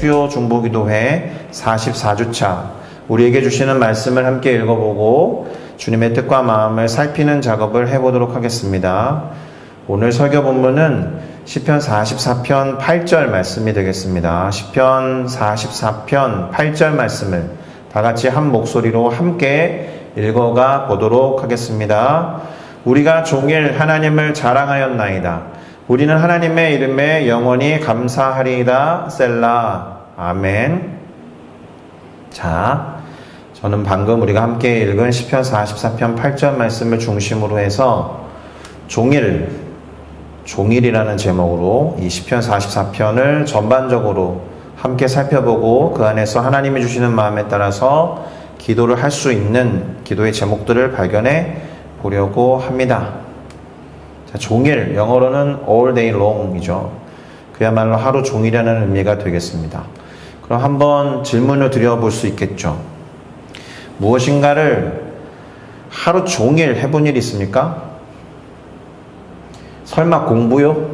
수요 중보기도회 44주차 우리에게 주시는 말씀을 함께 읽어보고 주님의 뜻과 마음을 살피는 작업을 해보도록 하겠습니다. 오늘 설교 본문은 시편 44편 8절 말씀이 되겠습니다. 시편 44편 8절 말씀을 다같이 한 목소리로 함께 읽어가 보도록 하겠습니다. 우리가 종일 하나님을 자랑하였나이다. 우리는 하나님의 이름에 영원히 감사하리이다. 셀라. 아멘. 자, 저는 방금 우리가 함께 읽은 시편 44편 8절 말씀을 중심으로 해서 종일이라는 제목으로 이 시편 44편을 전반적으로 함께 살펴보고 그 안에서 하나님이 주시는 마음에 따라서 기도를 할 수 있는 기도의 제목들을 발견해 보려고 합니다. 자, 종일, 영어로는 all day long 이죠. 그야말로 하루 종일이라는 의미가 되겠습니다. 그럼 한번 질문을 드려볼 수 있겠죠. 무엇인가를 하루 종일 해본 일이 있습니까? 설마 공부요?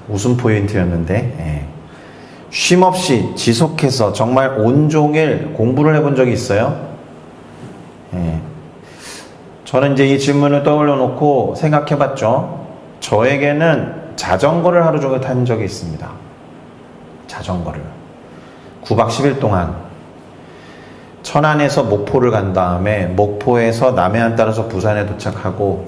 웃음 포인트였는데, 예. 쉼없이 지속해서 정말 온종일 공부를 해본 적이 있어요? 예. 저는 이제 이 질문을 떠올려 놓고 생각해 봤죠. 저에게는 자전거를 하루 종일 탄 적이 있습니다. 자전거를. 9박 10일 동안 천안에서 목포를 간 다음에 목포에서 남해안 따라서 부산에 도착하고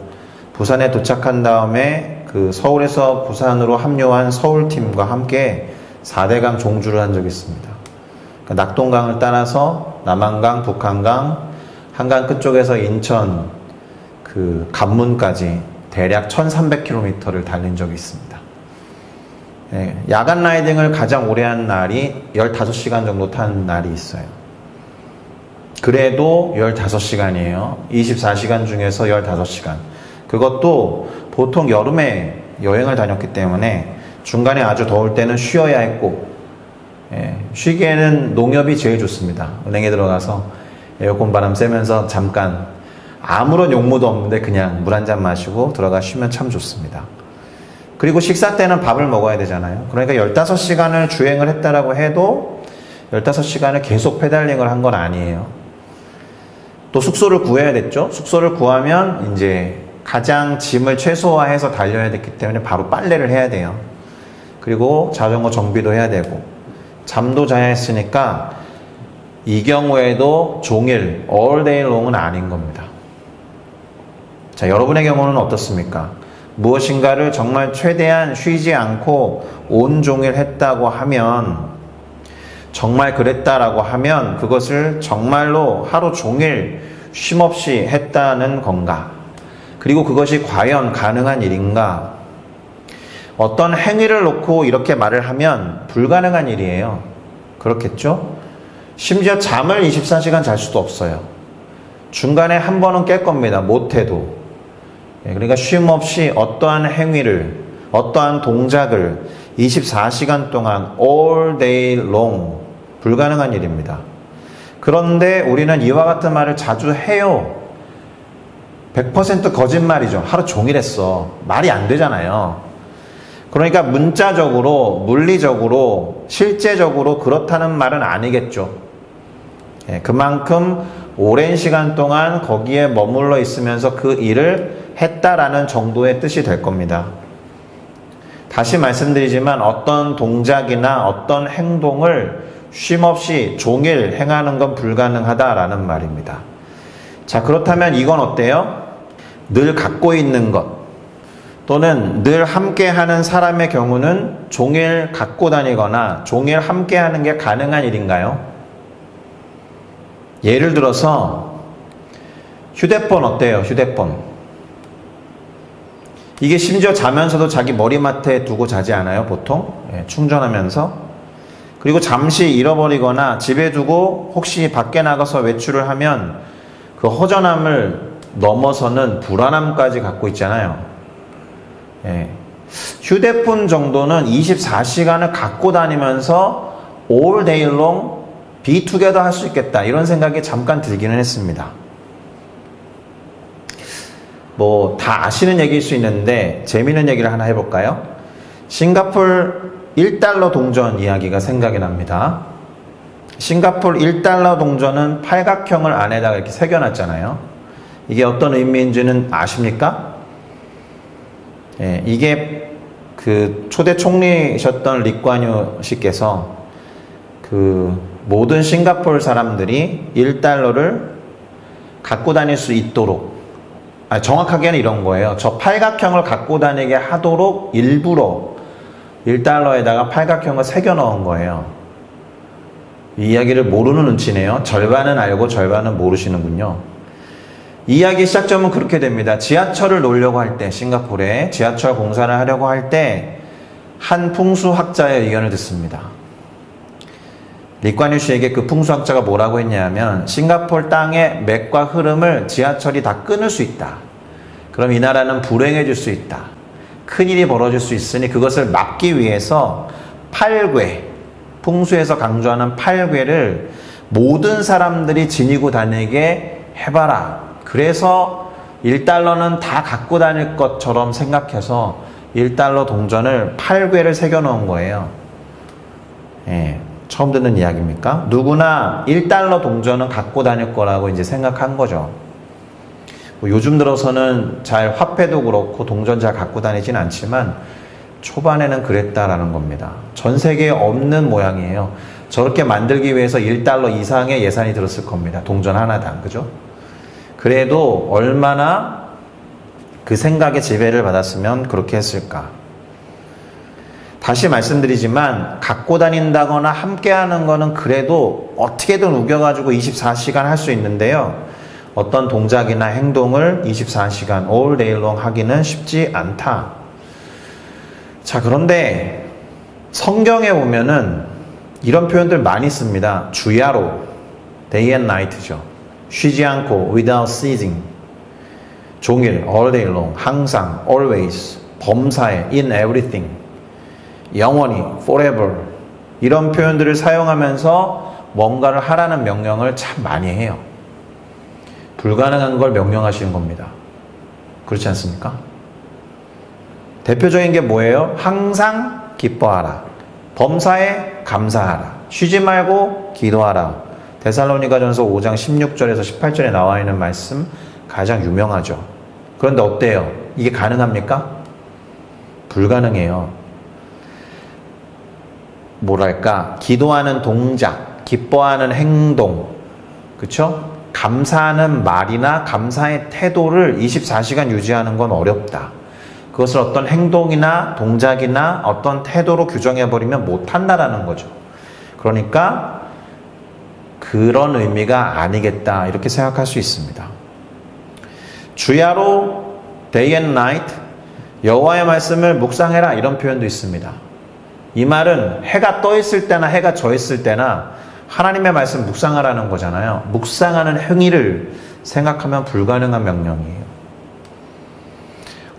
부산에 도착한 다음에 그 서울에서 부산으로 합류한 서울팀과 함께 4대강 종주를 한 적이 있습니다. 그러니까 낙동강을 따라서 남한강, 북한강, 한강 끝쪽에서 인천 그 관문까지 대략 1300km를 달린 적이 있습니다. 예, 야간 라이딩을 가장 오래 한 날이 15시간 정도 탄 날이 있어요. 그래도 15시간이에요. 24시간 중에서 15시간. 그것도 보통 여름에 여행을 다녔기 때문에 중간에 아주 더울 때는 쉬어야 했고, 예, 쉬기에는 농협이 제일 좋습니다. 은행에 들어가서 에어컨 바람 쐬면서 잠깐 아무런 용무도 없는데 그냥 물 한 잔 마시고 들어가 쉬면 참 좋습니다. 그리고 식사 때는 밥을 먹어야 되잖아요. 그러니까 15시간을 주행을 했다라고 해도 15시간을 계속 페달링을 한 건 아니에요. 또 숙소를 구해야 됐죠. 숙소를 구하면 이제 가장 짐을 최소화해서 달려야 됐기 때문에 바로 빨래를 해야 돼요. 그리고 자전거 정비도 해야 되고 잠도 자야 했으니까 이 경우에도 종일 all day long은 아닌 겁니다. 자, 여러분의 경우는 어떻습니까? 무엇인가를 정말 최대한 쉬지 않고 온종일 했다고 하면, 정말 그랬다라고 하면 그것을 정말로 하루 종일 쉼없이 했다는 건가? 그리고 그것이 과연 가능한 일인가? 어떤 행위를 놓고 이렇게 말을 하면 불가능한 일이에요. 그렇겠죠? 심지어 잠을 24시간 잘 수도 없어요. 중간에 한 번은 깰 겁니다. 못해도. 그러니까 쉼 없이 어떠한 행위를, 어떠한 동작을 24시간 동안 all day long 불가능한 일입니다. 그런데 우리는 이와 같은 말을 자주 해요. 100% 거짓말이죠. 하루 종일 했어. 말이 안 되잖아요. 그러니까 문자적으로, 물리적으로, 실제적으로 그렇다는 말은 아니겠죠. 그만큼 오랜 시간 동안 거기에 머물러 있으면서 그 일을 했다라는 정도의 뜻이 될 겁니다. 다시 말씀드리지만 어떤 동작이나 어떤 행동을 쉼없이 종일 행하는 건 불가능하다라는 말입니다. 자, 그렇다면 이건 어때요? 늘 갖고 있는 것 또는 늘 함께하는 사람의 경우는 종일 갖고 다니거나 종일 함께하는 게 가능한 일인가요? 예를 들어서 휴대폰 어때요? 휴대폰. 이게 심지어 자면서도 자기 머리맡에 두고 자지 않아요? 보통? 예, 충전하면서. 그리고 잠시 잃어버리거나 집에 두고 혹시 밖에 나가서 외출을 하면 그 허전함을 넘어서는 불안함까지 갖고 있잖아요. 예. 휴대폰 정도는 24시간을 갖고 다니면서 all day long be together 할 수 있겠다, 이런 생각이 잠깐 들기는 했습니다. 뭐 다 아시는 얘기일 수 있는데 재미있는 얘기를 하나 해볼까요? 싱가폴 1달러 동전 이야기가 생각이 납니다. 싱가폴 1달러 동전은 팔각형을 안에다가 이렇게 새겨놨잖아요. 이게 어떤 의미인지는 아십니까? 예, 이게 그 초대 총리셨던 리관유 씨께서 그 모든 싱가폴 사람들이 1달러를 갖고 다닐 수 있도록, 정확하게는 이런 거예요. 저 팔각형을 갖고 다니게 하도록 일부러 1달러에다가 팔각형을 새겨 넣은 거예요. 이 이야기를 모르는 눈치네요. 절반은 알고 절반은 모르시는군요. 이 이야기 시작점은 그렇게 됩니다. 지하철을 놓으려고 할 때, 싱가포르에 지하철 공사를 하려고 할 때 한 풍수학자의 의견을 듣습니다. 리관유 씨에게 그 풍수학자가 뭐라고 했냐면, 싱가포르 땅의 맥과 흐름을 지하철이 다 끊을 수 있다. 그럼 이 나라는 불행해질 수 있다. 큰일이 벌어질 수 있으니 그것을 막기 위해서 8궤, 풍수에서 강조하는 8궤를 모든 사람들이 지니고 다니게 해봐라. 그래서 1달러는 다 갖고 다닐 것처럼 생각해서 1달러 동전을 8궤를 새겨 놓은 거예요. 예, 처음 듣는 이야기입니까? 누구나 1달러 동전은 갖고 다닐 거라고 이제 생각한 거죠. 뭐 요즘 들어서는 잘 화폐도 그렇고 동전 잘 갖고 다니진 않지만 초반에는 그랬다라는 겁니다. 전 세계에 없는 모양이에요. 저렇게 만들기 위해서 1달러 이상의 예산이 들었을 겁니다. 동전 하나당. 그죠? 그래도 얼마나 그 생각에 지배를 받았으면 그렇게 했을까? 다시 말씀드리지만 갖고 다닌다거나 함께하는 거는 그래도 어떻게든 우겨가지고 24시간 할 수 있는데요. 어떤 동작이나 행동을 24시간 all day long 하기는 쉽지 않다. 자, 그런데 성경에 보면은 이런 표현들 많이 씁니다. 주야로, day and night죠. 쉬지 않고, without ceasing. 종일, all day long, 항상, always, 범사에, in everything, 영원히, forever. 이런 표현들을 사용하면서 뭔가를 하라는 명령을 참 많이 해요. 불가능한 걸 명령하시는 겁니다. 그렇지 않습니까? 대표적인 게 뭐예요? 항상 기뻐하라. 범사에 감사하라. 쉬지 말고 기도하라. 데살로니가전서 5장 16절에서 18절에 나와 있는 말씀 가장 유명하죠. 그런데 어때요? 이게 가능합니까? 불가능해요. 뭐랄까, 기도하는 동작, 기뻐하는 행동, 그쵸? 감사하는 말이나 감사의 태도를 24시간 유지하는 건 어렵다. 그것을 어떤 행동이나 동작이나 어떤 태도로 규정해버리면 못한다라는 거죠. 그러니까 그런 의미가 아니겠다, 이렇게 생각할 수 있습니다. 주야로 day and night, 여호와의 말씀을 묵상해라, 이런 표현도 있습니다. 이 말은 해가 떠 있을 때나 해가 져 있을 때나 하나님의 말씀 묵상하라는 거잖아요. 묵상하는 행위를 생각하면 불가능한 명령이에요.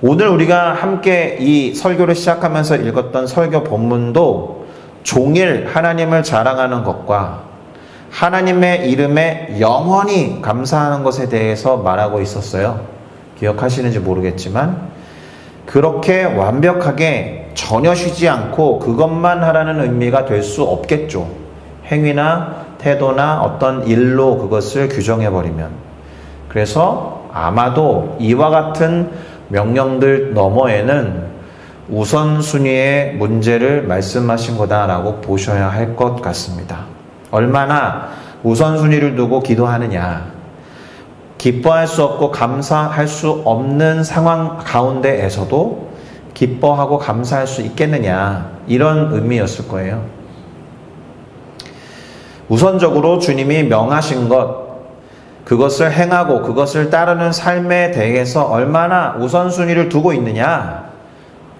오늘 우리가 함께 이 설교를 시작하면서 읽었던 설교 본문도 종일 하나님을 자랑하는 것과 하나님의 이름에 영원히 감사하는 것에 대해서 말하고 있었어요. 기억하시는지 모르겠지만 그렇게 완벽하게 전혀 쉬지 않고 그것만 하라는 의미가 될 수 없겠죠. 행위나 태도나 어떤 일로 그것을 규정해버리면. 그래서 아마도 이와 같은 명령들 너머에는 우선순위의 문제를 말씀하신 거다라고 보셔야 할 것 같습니다. 얼마나 우선순위를 두고 기도하느냐, 기뻐할 수 없고 감사할 수 없는 상황 가운데에서도 기뻐하고 감사할 수 있겠느냐, 이런 의미였을 거예요. 우선적으로 주님이 명하신 것, 그것을 행하고 그것을 따르는 삶에 대해서 얼마나 우선순위를 두고 있느냐,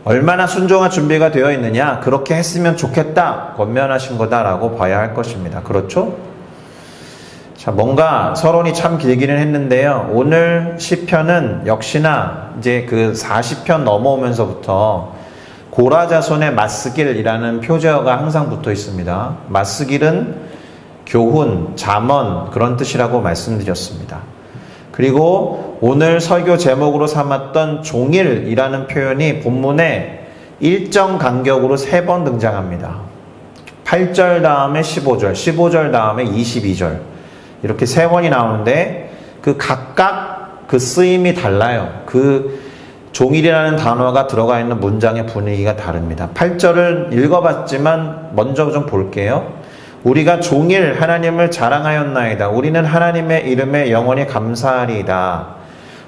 얼마나 순종할 준비가 되어 있느냐, 그렇게 했으면 좋겠다 권면하신 거다라고 봐야 할 것입니다. 그렇죠? 자, 뭔가 서론이 참 길기는 했는데요. 오늘 시편은 역시나 이제 그 40편 넘어오면서부터 고라자손의 맞쓰길이라는 표제어가 항상 붙어 있습니다. 맞쓰길은 교훈, 잠언, 그런 뜻이라고 말씀드렸습니다. 그리고 오늘 설교 제목으로 삼았던 종일이라는 표현이 본문에 일정 간격으로 3번 등장합니다. 8절 다음에 15절, 15절 다음에 22절 이렇게 3번이 나오는데 그 각각 그 쓰임이 달라요. 그 종일이라는 단어가 들어가 있는 문장의 분위기가 다릅니다. 8절을 읽어봤지만 먼저 좀 볼게요. 우리가 종일 하나님을 자랑하였나이다. 우리는 하나님의 이름에 영원히 감사하리이다.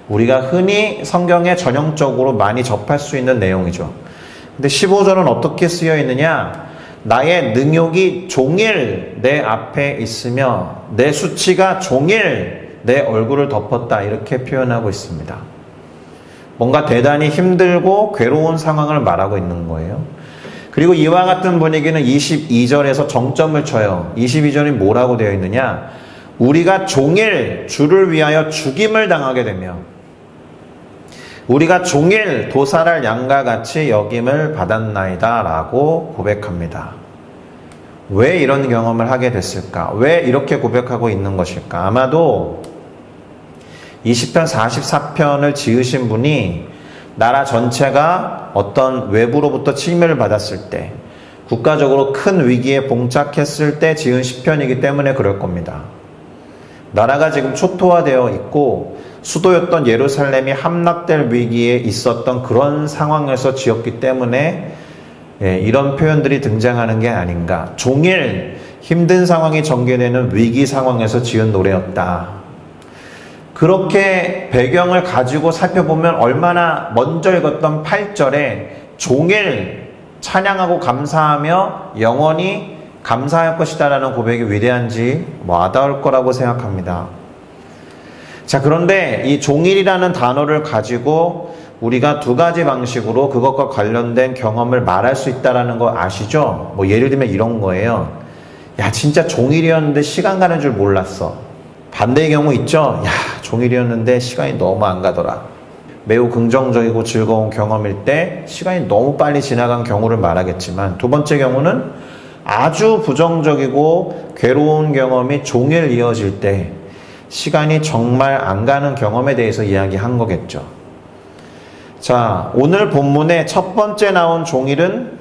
우리가 흔히 성경에 전형적으로 많이 접할 수 있는 내용이죠. 근데 15절은 어떻게 쓰여 있느냐? 나의 능욕이 종일 내 앞에 있으며 내 수치가 종일 내 얼굴을 덮었다. 이렇게 표현하고 있습니다. 뭔가 대단히 힘들고 괴로운 상황을 말하고 있는 거예요. 그리고 이와 같은 분위기는 22절에서 정점을 쳐요. 22절이 뭐라고 되어 있느냐? 우리가 종일 주를 위하여 죽임을 당하게 되며 우리가 종일 도살할 양과 같이 여김을 받았나이다 라고 고백합니다. 왜 이런 경험을 하게 됐을까? 왜 이렇게 고백하고 있는 것일까? 아마도 20편 44편을 지으신 분이 나라 전체가 어떤 외부로부터 침해를 받았을 때, 국가적으로 큰 위기에 봉착했을 때 지은 시편이기 때문에 그럴 겁니다. 나라가 지금 초토화되어 있고 수도였던 예루살렘이 함락될 위기에 있었던 그런 상황에서 지었기 때문에 이런 표현들이 등장하는 게 아닌가. 종일 힘든 상황이 전개되는 위기 상황에서 지은 노래였다. 그렇게 배경을 가지고 살펴보면 얼마나 먼저 읽었던 8절에 종일 찬양하고 감사하며 영원히 감사할 것이다 라는 고백이 위대한지 와닿을 거라고 생각합니다. 자, 그런데 이 종일이라는 단어를 가지고 우리가 두 가지 방식으로 그것과 관련된 경험을 말할 수 있다는 거 아시죠? 뭐 예를 들면 이런 거예요. 야, 진짜 종일이었는데 시간 가는 줄 몰랐어. 반대의 경우 있죠? 야, 종일이었는데 시간이 너무 안 가더라. 매우 긍정적이고 즐거운 경험일 때 시간이 너무 빨리 지나간 경우를 말하겠지만, 두 번째 경우는 아주 부정적이고 괴로운 경험이 종일 이어질 때 시간이 정말 안 가는 경험에 대해서 이야기한 거겠죠. 자, 오늘 본문의 첫 번째 나온 종일은,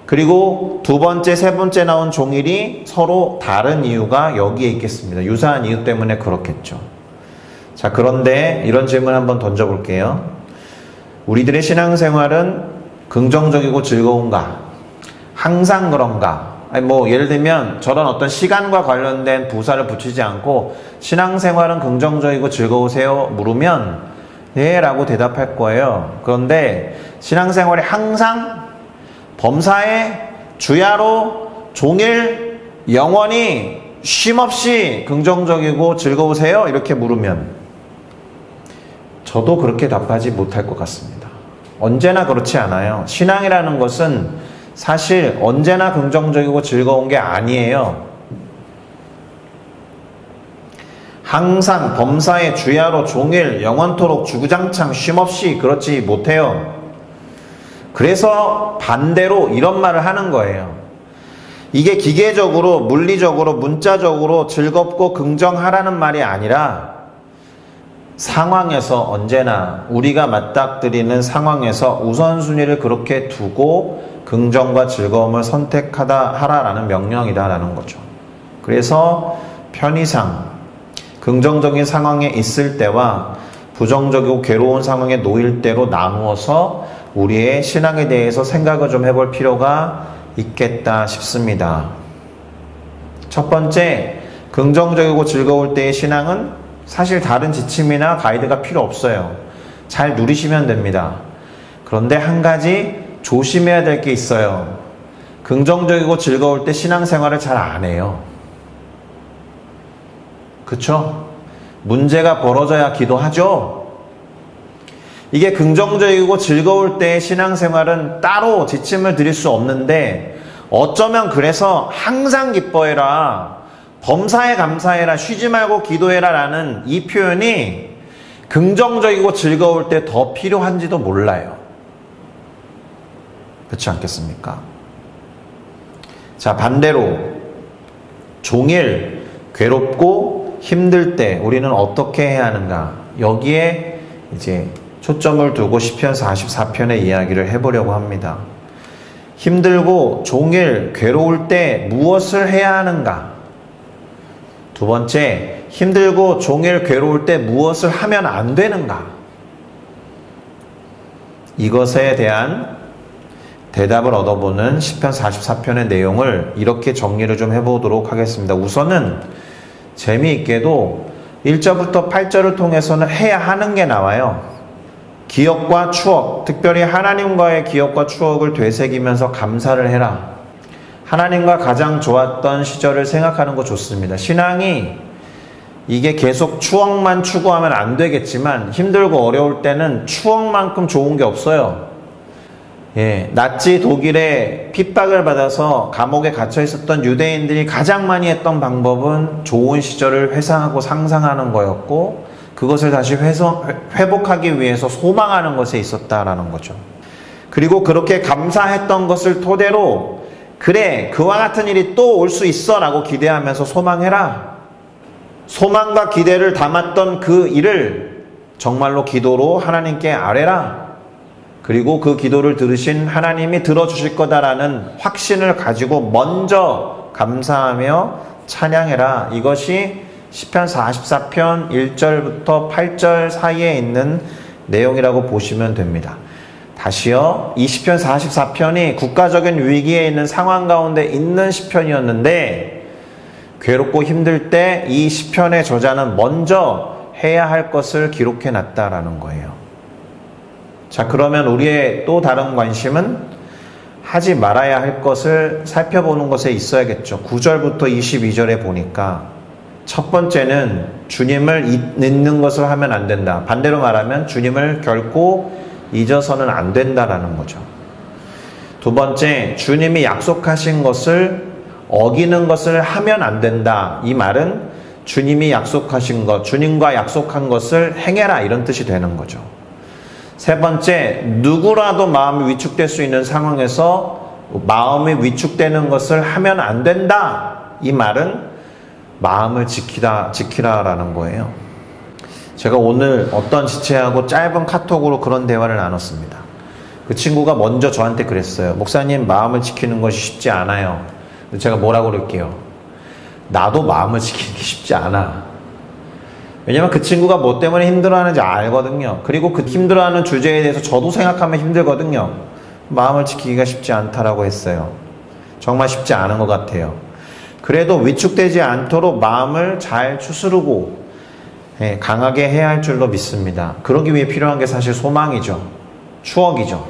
그리고 두 번째, 세 번째 나온 종일이 서로 다른 이유가 여기에 있겠습니다. 유사한 이유 때문에 그렇겠죠. 자, 그런데 이런 질문 한번 던져볼게요. 우리들의 신앙생활은 긍정적이고 즐거운가? 항상 그런가? 아니 뭐 예를 들면 저런 어떤 시간과 관련된 부사를 붙이지 않고 신앙생활은 긍정적이고 즐거우세요? 물으면 네 라고 대답할 거예요. 그런데 신앙생활이 항상 범사에 주야로 종일 영원히 쉼없이 긍정적이고 즐거우세요? 이렇게 물으면 저도 그렇게 답하지 못할 것 같습니다. 언제나 그렇지 않아요. 신앙이라는 것은 사실 언제나 긍정적이고 즐거운 게 아니에요. 항상 범사에 주야로 종일 영원토록 주구장창 쉼없이 그렇지 못해요. 그래서 반대로 이런 말을 하는 거예요. 이게 기계적으로, 물리적으로, 문자적으로 즐겁고 긍정하라는 말이 아니라 상황에서 언제나 우리가 맞닥뜨리는 상황에서 우선순위를 그렇게 두고 긍정과 즐거움을 선택하라라는 명령이다라는 거죠. 그래서 편의상 긍정적인 상황에 있을 때와 부정적이고 괴로운 상황에 놓일 때로 나누어서 우리의 신앙에 대해서 생각을 좀 해볼 필요가 있겠다 싶습니다. 첫 번째, 긍정적이고 즐거울 때의 신앙은 사실 다른 지침이나 가이드가 필요 없어요. 잘 누리시면 됩니다. 그런데 한 가지 조심해야 될 게 있어요. 긍정적이고 즐거울 때 신앙생활을 잘 안 해요. 그쵸? 문제가 벌어져야 기도하죠? 이게 긍정적이고 즐거울 때의 신앙생활은 따로 지침을 드릴 수 없는데 어쩌면 그래서 항상 기뻐해라, 범사에 감사해라, 쉬지 말고 기도해라 라는 이 표현이 긍정적이고 즐거울 때 더 필요한지도 몰라요. 그렇지 않겠습니까? 자, 반대로 종일 괴롭고 힘들 때 우리는 어떻게 해야 하는가? 여기에 이제 초점을 두고 시편 44편의 이야기를 해보려고 합니다. 힘들고 종일 괴로울 때 무엇을 해야 하는가? 두 번째, 힘들고 종일 괴로울 때 무엇을 하면 안 되는가? 이것에 대한 대답을 얻어보는 시편 44편의 내용을 이렇게 정리를 좀 해보도록 하겠습니다. 우선은 재미있게도 1절부터 8절을 통해서는 해야 하는 게 나와요. 기억과 추억, 특별히 하나님과의 기억과 추억을 되새기면서 감사를 해라. 하나님과 가장 좋았던 시절을 생각하는 거 좋습니다. 신앙이 이게 계속 추억만 추구하면 안 되겠지만 힘들고 어려울 때는 추억만큼 좋은 게 없어요. 나치 독일의 핍박을 받아서 감옥에 갇혀 있었던 유대인들이 가장 많이 했던 방법은 좋은 시절을 회상하고 상상하는 거였고, 그것을 다시 회복하기 위해서 소망하는 것에 있었다라는 거죠. 그리고 그렇게 감사했던 것을 토대로 그래, 그와 같은 일이 또 올 수 있어 라고 기대하면서 소망해라. 소망과 기대를 담았던 그 일을 정말로 기도로 하나님께 아뢰라. 그리고 그 기도를 들으신 하나님이 들어주실 거다라는 확신을 가지고 먼저 감사하며 찬양해라. 이것이 시편 44편 1절부터 8절 사이에 있는 내용이라고 보시면 됩니다. 다시요, 이 시편 44편이 국가적인 위기에 있는 상황 가운데 있는 시편이었는데, 괴롭고 힘들 때 이 시편의 저자는 먼저 해야 할 것을 기록해 놨다라는 거예요. 자, 그러면 우리의 또 다른 관심은 하지 말아야 할 것을 살펴보는 것에 있어야겠죠. 9절부터 22절에 보니까 첫 번째는 주님을 잊는 것을 하면 안 된다. 반대로 말하면 주님을 결코 잊어서는 안 된다라는 거죠. 두 번째, 주님이 약속하신 것을 어기는 것을 하면 안 된다. 이 말은 주님이 약속하신 것, 주님과 약속한 것을 행해라, 이런 뜻이 되는 거죠. 세 번째, 누구라도 마음이 위축될 수 있는 상황에서 마음이 위축되는 것을 하면 안 된다. 이 말은 마음을 지키라라는 거예요. 제가 오늘 어떤 지체하고 짧은 카톡으로 그런 대화를 나눴습니다. 그 친구가 먼저 저한테 그랬어요. 목사님, 마음을 지키는 것이 쉽지 않아요. 제가 뭐라고 그럴게요. 나도 마음을 지키는 게 쉽지 않아. 왜냐면 그 친구가 뭐 때문에 힘들어하는지 알거든요. 그리고 그 힘들어하는 주제에 대해서 저도 생각하면 힘들거든요. 마음을 지키기가 쉽지 않다라고 했어요. 정말 쉽지 않은 것 같아요. 그래도 위축되지 않도록 마음을 잘 추스르고 강하게 해야 할 줄로 믿습니다. 그러기 위해 필요한 게 사실 소망이죠. 추억이죠.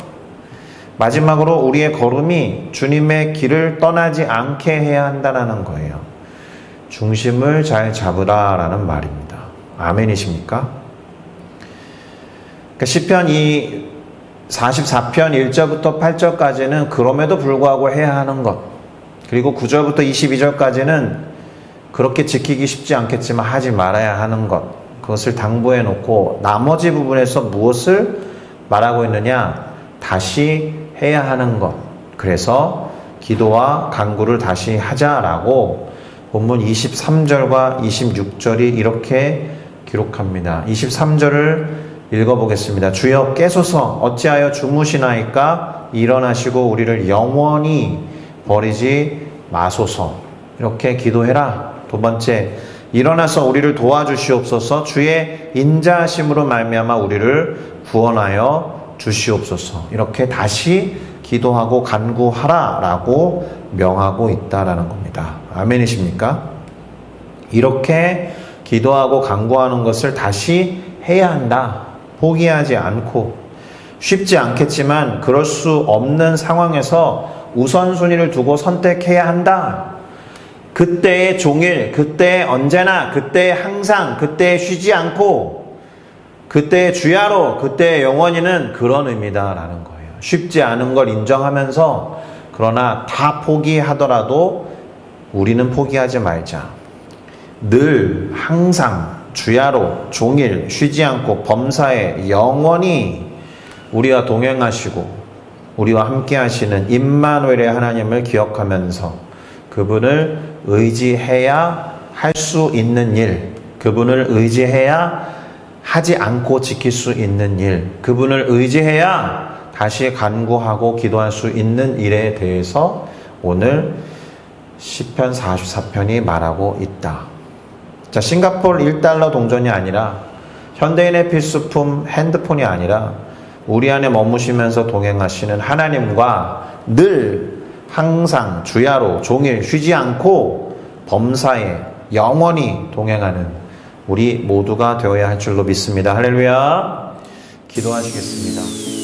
마지막으로 우리의 걸음이 주님의 길을 떠나지 않게 해야 한다는 거예요. 중심을 잘 잡으라라는 말입니다. 아멘이십니까? 그러니까 시편 44편 1절부터 8절까지는 그럼에도 불구하고 해야 하는 것, 그리고 9절부터 22절까지는 그렇게 지키기 쉽지 않겠지만 하지 말아야 하는 것, 그것을 당부해 놓고 나머지 부분에서 무엇을 말하고 있느냐? 다시 해야 하는 것. 그래서 기도와 간구를 다시 하자라고 본문 23절과 26절이 이렇게 기록합니다. 23절을 읽어보겠습니다. 주여 깨소서, 어찌하여 주무시나이까? 일어나시고 우리를 영원히 버리지 마소서. 이렇게 기도해라. 두 번째, 일어나서 우리를 도와주시옵소서. 주의 인자하심으로 말미암아 우리를 구원하여 주시옵소서. 이렇게 다시 기도하고 간구하라 라고 명하고 있다라는 겁니다. 아멘이십니까? 이렇게 기도하고 간구하는 것을 다시 해야 한다. 포기하지 않고. 쉽지 않겠지만 그럴 수 없는 상황에서 우선순위를 두고 선택해야 한다. 그때의 종일, 그때의 언제나, 그때의 항상, 그때의 쉬지 않고, 그때의 주야로, 그때의 영원히는 그런 의미다라는 거예요. 쉽지 않은 걸 인정하면서, 그러나 다 포기하더라도 우리는 포기하지 말자. 늘 항상 주야로, 종일, 쉬지 않고 범사에 영원히 우리와 동행하시고 우리와 함께 하시는 임마누엘의 하나님을 기억하면서 그분을 의지해야 할 수 있는 일, 그분을 의지해야 하지 않고 지킬 수 있는 일, 그분을 의지해야 다시 간구하고 기도할 수 있는 일에 대해서 오늘 시편 44편이 말하고 있다. 자, 싱가포르 1달러 동전이 아니라 현대인의 필수품 핸드폰이 아니라 우리 안에 머무시면서 동행하시는 하나님과 늘 항상 주야로 종일 쉬지 않고 범사에 영원히 동행하는 우리 모두가 되어야 할 줄로 믿습니다. 할렐루야. 기도하시겠습니다.